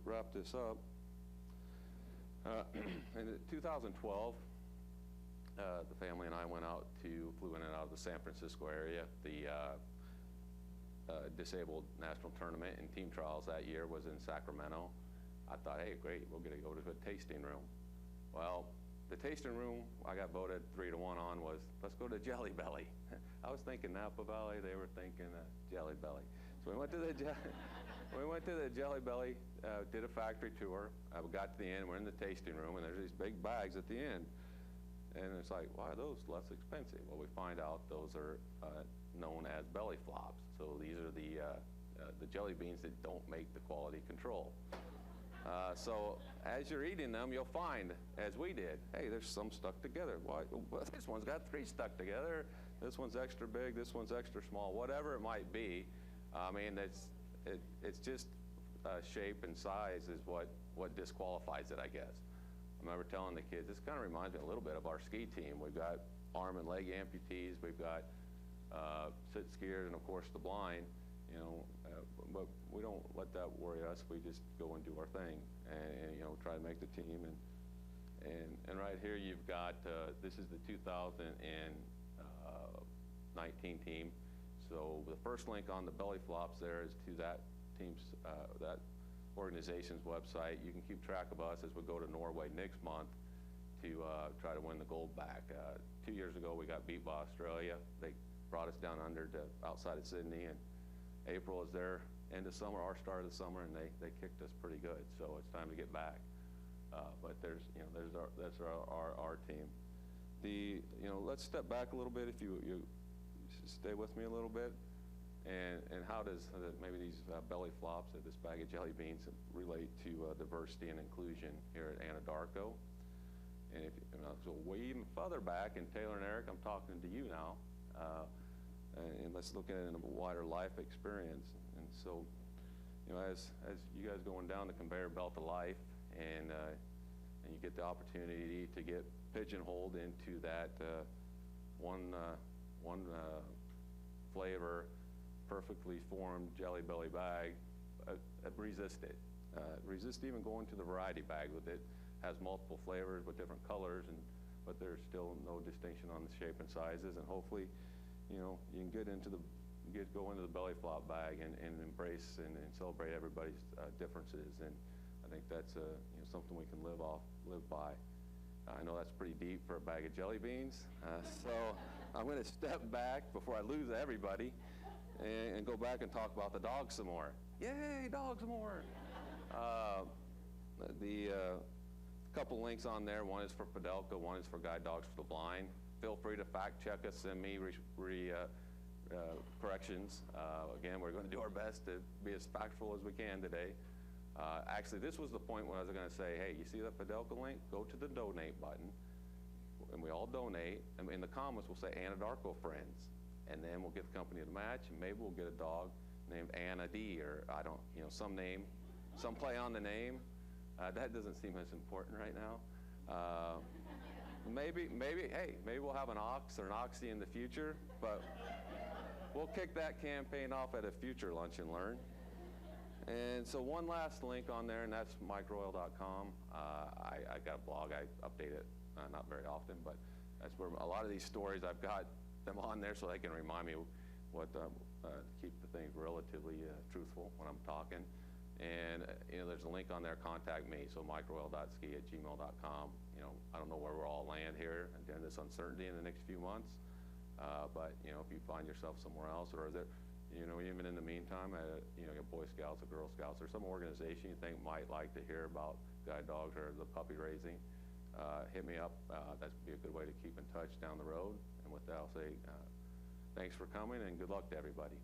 wrap this up. In 2012, the family and I flew in and out of the San Francisco area. The disabled national tournament and team trials that year was in Sacramento. I thought, hey, great, we're going to go to a tasting room. Well, the tasting room I got voted 3-1 on was, let's go to Jelly Belly. I was thinking Napa Valley, they were thinking Jelly Belly. So we went to the Jelly Belly, did a factory tour. We got to the end, we're in the tasting room, and there's these big bags at the end. And it's like, why are those less expensive? Well, we find out those are known as belly flops. So these are the jelly beans that don't make the quality control. So as you're eating them, you'll find, as we did, hey, there's some stuck together. Why? Well, this one's got 3 stuck together. This one's extra big. This one's extra small. Whatever it might be. I mean, it's just shape and size is what disqualifies it, I guess. I remember telling the kids, this kind of reminds me a little bit of our ski team. We've got arm and leg amputees. We've got sit skiers, and of course the blind. You know, but we don't let that worry us. We just go and do our thing, and you know, try to make the team. And right here you've got this is the 2019 team. So the first link on the belly flops there is to that team's that organization's website. You can keep track of us as we go to Norway next month to try to win the gold back. 2 years ago we got beat by Australia. They brought us down under to outside of Sydney, and April is their end of summer, our start of the summer, and they kicked us pretty good. So it's time to get back. But that's our team. Let's step back a little bit. If you stay with me a little bit, and how does maybe these belly flops of this bag of jelly beans relate to diversity and inclusion here at Anadarko? And if so, way even further back, and Taylor and Eric, I'm talking to you now. And let's look at it in a wider life experience. And so, you know, as you guys going down the conveyor belt of life, and you get the opportunity to get pigeonholed into that one flavor, perfectly formed Jelly Belly bag, resist it. Resist even going to the variety bag with it. Has multiple flavors with different colors, but there's still no distinction on the shape and sizes, and hopefully, you know, you can go into the belly flop bag and embrace and celebrate everybody's differences. And I think that's something we can live by. I know that's pretty deep for a bag of jelly beans, so I'm going to step back before I lose everybody and go back and talk about the dogs some more. Yay, dogs some more! The couple links on there. One is for Anadarko, one is for Guide Dogs for the Blind. Feel free to fact check us, send me corrections. Again, we're going to do our best to be as factual as we can today. Actually, this was the point when I was going to say, hey, you see that Anadarko link? Go to the donate button, and we all donate. And in the comments, we'll say Anadarko Friends, and then we'll get the company of the match, and maybe we'll get a dog named Anna D, or some name, some play on the name. That doesn't seem as important right now. Maybe we'll have an ox or an oxy in the future, but we'll kick that campaign off at a future Lunch and Learn. And so one last link on there, and that's microoil.com. I got a blog. I update it not very often, but that's where a lot of these stories, I've got them on there so they can remind me what keep the things relatively truthful when I'm talking. And there's a link on there, contact me, so microoil.ski@gmail.com. I don't know where we'll all land here during this uncertainty in the next few months, but if you find yourself somewhere else, or there, even in the meantime, Boy Scouts or Girl Scouts or some organization you think might like to hear about guide dogs or the puppy raising, hit me up. That'd be a good way to keep in touch down the road. And with that, I'll say thanks for coming and good luck to everybody.